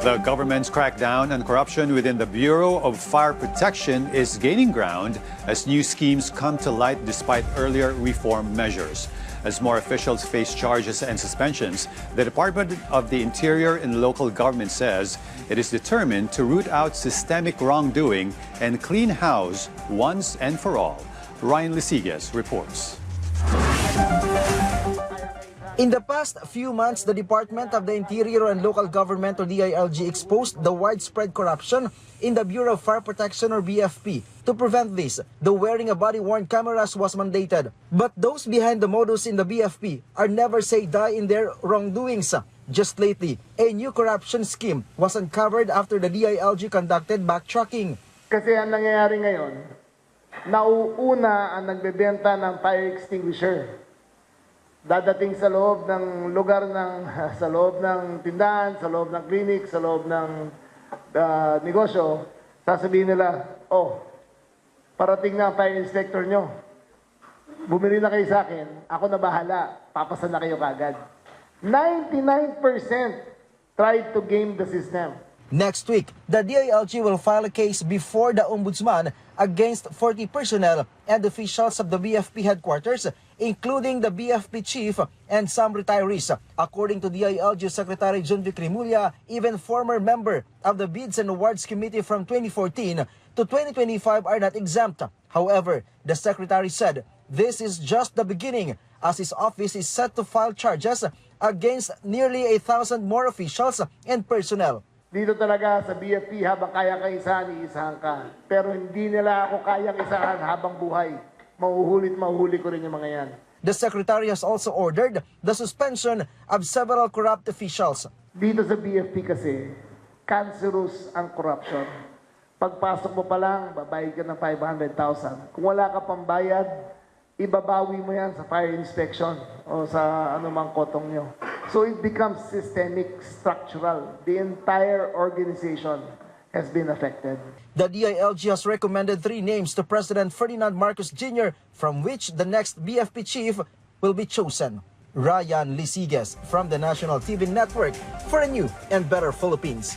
The government's crackdown on corruption within the Bureau of Fire Protection is gaining ground as new schemes come to light despite earlier reform measures. As more officials face charges and suspensions, the Department of the Interior and Local Government says it is determined to root out systemic wrongdoing and clean house once and for all. Ryan Lisigas reports. In the past few months, the Department of the Interior and Local Government or DILG exposed the widespread corruption in the Bureau of Fire Protection or BFP. To prevent this, the wearing of body-worn cameras was mandated. But those behind the modus in the BFP are never say die in their wrongdoings. Just lately, a new corruption scheme was uncovered after the DILG conducted backtracking. Kasi ang nangyayari ngayon, nauuna ang nagbebenta ng fire extinguisher. Dadating sa loob ng lugar sa loob ng tindahan, sa loob ng clinic, sa loob ng negosyo, sasabihin nila, oh, parating na ang fire inspector nyo. Bumili na kayo sa akin, ako na bahala, papasa na kayo kagad. 99% tried to game the system. Next week, the DILG will file a case before the Ombudsman against 40 personnel and officials of the BFP headquarters, including the BFP chief and some retirees. According to DILG Secretary John Vic Rimulya, even former member of the Bids and Awards Committee from 2014 to 2025 are not exempt. However, the Secretary said this is just the beginning, as his office is set to file charges against nearly 1,000 more officials and personnel. Dito talaga sa BFP, habang kaya ka isahan, iisahan ka. Pero hindi nila ako kayang isahan habang buhay. Mahuhuli ko rin yung mga yan. The Secretary has also ordered the suspension of several corrupt officials. Dito sa BFP kasi, cancerous ang corruption. Pagpasok mo pa lang, babayad ka ng 500,000. Kung wala ka pang bayad, ibabawi mo yan sa fire inspection o sa anumang kotong nyo. So it becomes systemic, structural. The entire organization has been affected. The DILG has recommended 3 names to President Ferdinand Marcos Jr., from which the next BFP chief will be chosen. Ryan Lisigas from the National TV Network for a new and better Philippines.